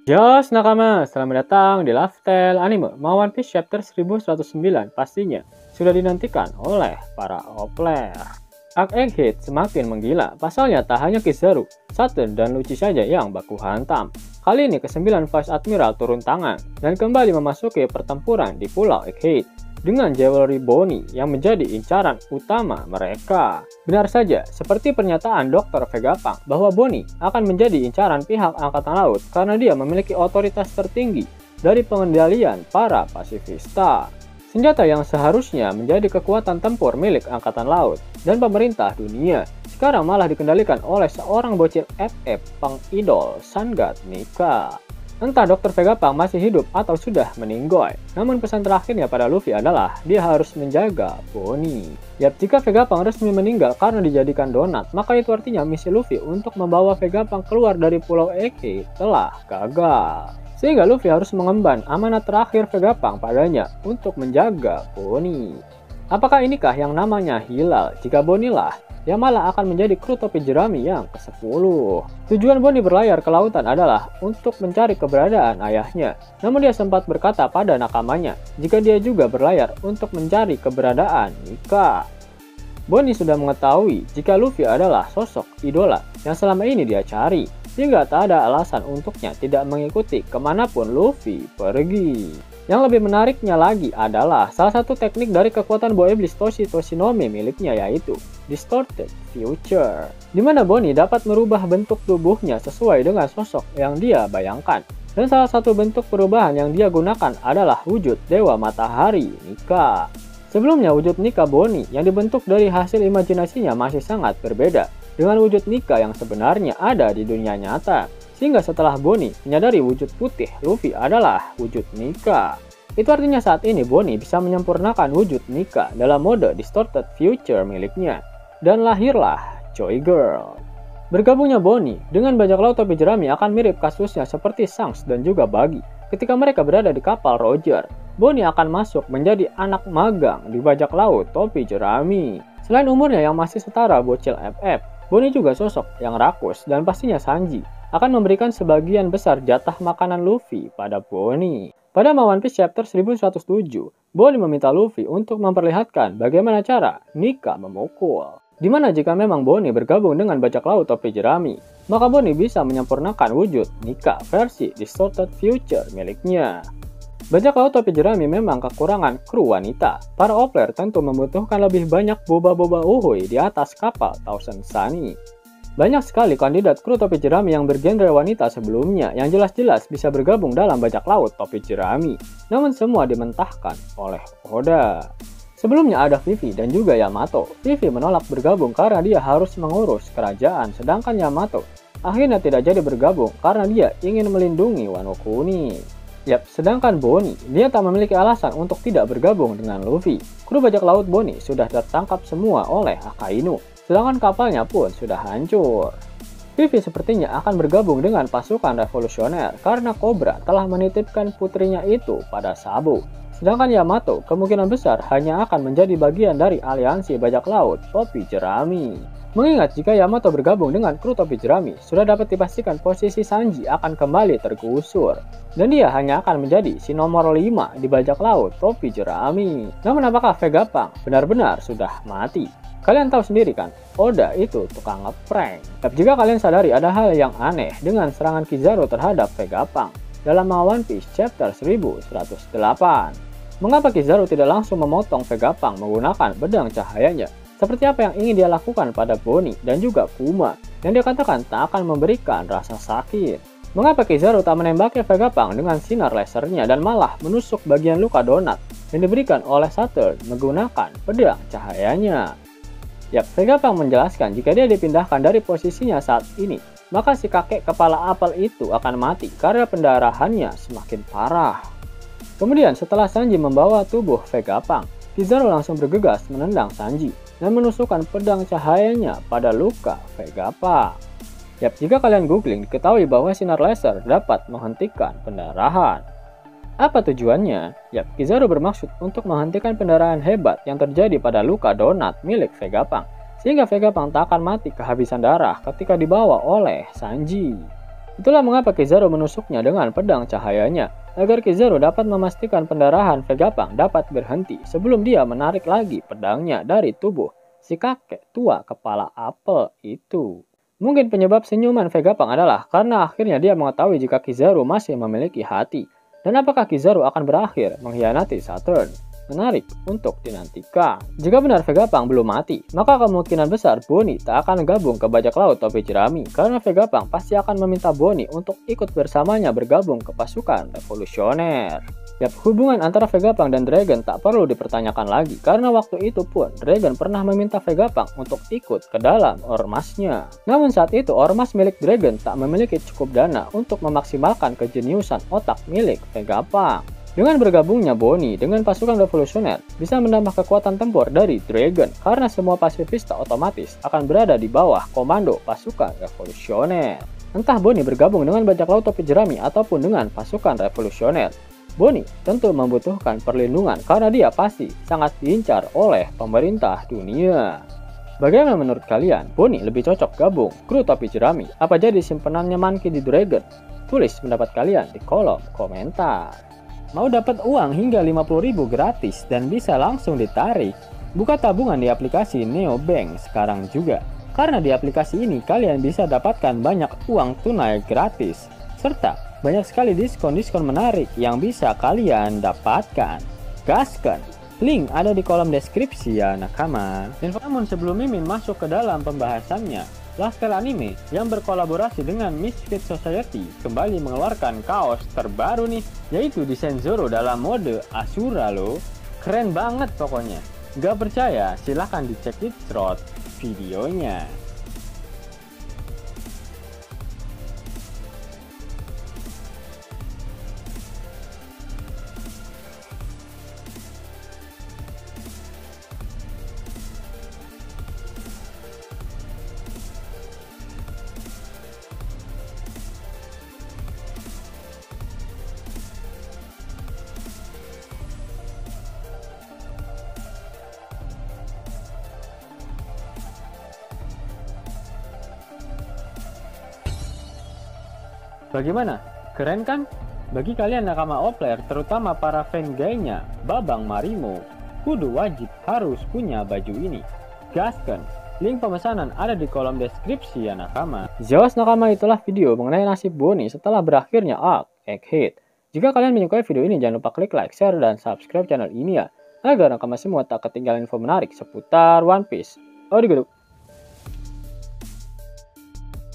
Yos nakama, selamat datang di Lifestyle Anime One Piece Chapter 1109 pastinya sudah dinantikan oleh para player. Arc Egghead semakin menggila, pasalnya tak hanya Kizaru, Saturn, dan Lucci saja yang baku hantam. Kali ini ke-9 Vice Admiral turun tangan dan kembali memasuki pertempuran di Pulau Egghead dengan Jewelry Bonnie yang menjadi incaran utama mereka. Benar saja, seperti pernyataan Dr. Vegapunk bahwa Bonnie akan menjadi incaran pihak Angkatan Laut karena dia memiliki otoritas tertinggi dari pengendalian para pasifista. Senjata yang seharusnya menjadi kekuatan tempur milik Angkatan Laut dan pemerintah dunia sekarang malah dikendalikan oleh seorang bocil FF pengidol Sun God Nika. Entah Dr. Vegapunk masih hidup atau sudah meninggoy, namun pesan terakhirnya pada Luffy adalah dia harus menjaga Bonnie. Yap, jika Vegapunk resmi meninggal karena dijadikan donat, maka itu artinya misi Luffy untuk membawa Vegapunk keluar dari Pulau Egghead telah gagal. Sehingga Luffy harus mengemban amanat terakhir Vegapunk padanya untuk menjaga Bonnie. Apakah inikah yang namanya Hilal jika Bonnie lah yang malah akan menjadi kru topi jerami yang ke-10. Tujuan Bonnie berlayar ke lautan adalah untuk mencari keberadaan ayahnya. Namun dia sempat berkata pada nakamanya jika dia juga berlayar untuk mencari keberadaan Nika. Bonnie sudah mengetahui jika Luffy adalah sosok idola yang selama ini dia cari, sehingga tak ada alasan untuknya tidak mengikuti kemanapun Luffy pergi. Yang lebih menariknya lagi adalah salah satu teknik dari kekuatan Boa Iblis Toshi Toshinomi miliknya, yaitu Distorted Future, di mana Bonnie dapat merubah bentuk tubuhnya sesuai dengan sosok yang dia bayangkan. Dan salah satu bentuk perubahan yang dia gunakan adalah wujud Dewa Matahari Nika. Sebelumnya wujud Nika Bonnie yang dibentuk dari hasil imajinasinya masih sangat berbeda dengan wujud Nika yang sebenarnya ada di dunia nyata. Sehingga setelah Bonnie menyadari wujud putih Luffy adalah wujud Nika, itu artinya saat ini Bonnie bisa menyempurnakan wujud Nika dalam mode Distorted Future miliknya. Dan lahirlah Joy Girl. Bergabungnya Bonnie dengan bajak laut topi jerami akan mirip kasusnya seperti Shanks dan juga Buggy. Ketika mereka berada di kapal Roger, Bonnie akan masuk menjadi anak magang di bajak laut topi jerami. Selain umurnya yang masih setara bocil FF, Bonnie juga sosok yang rakus dan pastinya Sanji akan memberikan sebagian besar jatah makanan Luffy pada Bonnie. Pada One Piece Chapter 1107, Bonnie meminta Luffy untuk memperlihatkan bagaimana cara Nika memukul. Dimana jika memang Bonnie bergabung dengan bajak laut topi jerami, maka Bonnie bisa menyempurnakan wujud Nika versi Distorted Future miliknya. Bajak laut topi jerami memang kekurangan kru wanita. Para player tentu membutuhkan lebih banyak boba-boba uhuy di atas kapal Thousand Sunny. Banyak sekali kandidat kru topi jerami yang bergenre wanita sebelumnya yang jelas-jelas bisa bergabung dalam bajak laut topi jerami, namun semua dimentahkan oleh Oda. Sebelumnya ada Vivi dan juga Yamato. Vivi menolak bergabung karena dia harus mengurus kerajaan, sedangkan Yamato akhirnya tidak jadi bergabung karena dia ingin melindungi Wano Kuni. Yap, sedangkan Bonnie, dia tak memiliki alasan untuk tidak bergabung dengan Luffy. Kru bajak laut Bonnie sudah tertangkap semua oleh Akainu, sedangkan kapalnya pun sudah hancur. Vivi sepertinya akan bergabung dengan pasukan revolusioner karena Cobra telah menitipkan putrinya itu pada Sabo. Sedangkan Yamato kemungkinan besar hanya akan menjadi bagian dari aliansi bajak laut topi jerami. Mengingat jika Yamato bergabung dengan kru topi jerami, sudah dapat dipastikan posisi Sanji akan kembali tergusur. Dan dia hanya akan menjadi si nomor 5 di bajak laut topi jerami. Namun apakah Vegapunk benar-benar sudah mati? Kalian tahu sendiri kan, Oda itu tukang ngeprank. Tapi jika kalian sadari ada hal yang aneh dengan serangan Kizaru terhadap Vegapunk dalam One Piece Chapter 1108. Mengapa Kizaru tidak langsung memotong Vegapunk menggunakan pedang cahayanya? Seperti apa yang ingin dia lakukan pada Bonnie dan juga Kuma yang dia katakan tak akan memberikan rasa sakit. Mengapa Kizaru tak menembaki Vegapunk dengan sinar lasernya dan malah menusuk bagian luka donat yang diberikan oleh Saturn menggunakan pedang cahayanya? Yap, Vegapunk menjelaskan jika dia dipindahkan dari posisinya saat ini, maka si kakek kepala apel itu akan mati karena pendarahannya semakin parah. Kemudian setelah Sanji membawa tubuh Vegapunk, Kizaru langsung bergegas menendang Sanji dan menusukkan pedang cahayanya pada luka Vegapunk. Yap, jika kalian googling diketahui bahwa sinar laser dapat menghentikan pendarahan. Apa tujuannya? Yap, Kizaru bermaksud untuk menghentikan pendarahan hebat yang terjadi pada luka donat milik Vegapunk, sehingga Vegapunk tak akan mati kehabisan darah ketika dibawa oleh Sanji. Itulah mengapa Kizaru menusuknya dengan pedang cahayanya, agar Kizaru dapat memastikan pendarahan Vegapunk dapat berhenti sebelum dia menarik lagi pedangnya dari tubuh si kakek tua kepala apel itu. Mungkin penyebab senyuman Vegapunk adalah karena akhirnya dia mengetahui jika Kizaru masih memiliki hati. Dan apakah Kizaru akan berakhir mengkhianati Saturn? Menarik untuk dinantikan. Jika benar Vegapunk belum mati, maka kemungkinan besar Bonnie tak akan gabung ke bajak laut topi jerami karena Vegapunk pasti akan meminta Bonnie untuk ikut bersamanya bergabung ke pasukan revolusioner. Yap, hubungan antara Vegapunk dan Dragon tak perlu dipertanyakan lagi karena waktu itu pun Dragon pernah meminta Vegapunk untuk ikut ke dalam ormasnya. Namun saat itu ormas milik Dragon tak memiliki cukup dana untuk memaksimalkan kejeniusan otak milik Vegapunk. Dengan bergabungnya Bonnie dengan pasukan revolusioner bisa menambah kekuatan tempur dari Dragon karena semua pasifista otomatis akan berada di bawah komando pasukan revolusioner. Entah Bonnie bergabung dengan bajak laut topi jerami ataupun dengan pasukan revolusioner, Bonnie tentu membutuhkan perlindungan karena dia pasti sangat diincar oleh pemerintah dunia. Bagaimana menurut kalian? Bonnie lebih cocok gabung kru topi jerami apa jadi simpenannya Monkey di Dragon? Tulis pendapat kalian di kolom komentar. Mau dapat uang hingga 50.000 gratis dan bisa langsung ditarik? Buka tabungan di aplikasi Neobank sekarang juga. Karena di aplikasi ini kalian bisa dapatkan banyak uang tunai gratis. Serta banyak sekali diskon-diskon menarik yang bisa kalian dapatkan. Gaskan! Link ada di kolom deskripsi ya nakama. Namun sebelum Mimin masuk ke dalam pembahasannya, Lifestyle Anime yang berkolaborasi dengan Misfit Society kembali mengeluarkan kaos terbaru nih, yaitu desain Zoro dalam mode Asura loh. Keren banget pokoknya. Gak percaya? Silahkan dicek di thread videonya. Bagaimana? Keren kan? Bagi kalian nakama Opler, terutama para fan gaynya, Babang Marimo, kudu wajib harus punya baju ini. Gaskan! Link pemesanan ada di kolom deskripsi ya nakama. Jelas nakama, itulah video mengenai nasib Bonnie setelah berakhirnya arc Egghead. Jika kalian menyukai video ini, jangan lupa klik like, share, dan subscribe channel ini ya, agar nakama semua tak ketinggalan info menarik seputar One Piece. Arigatou!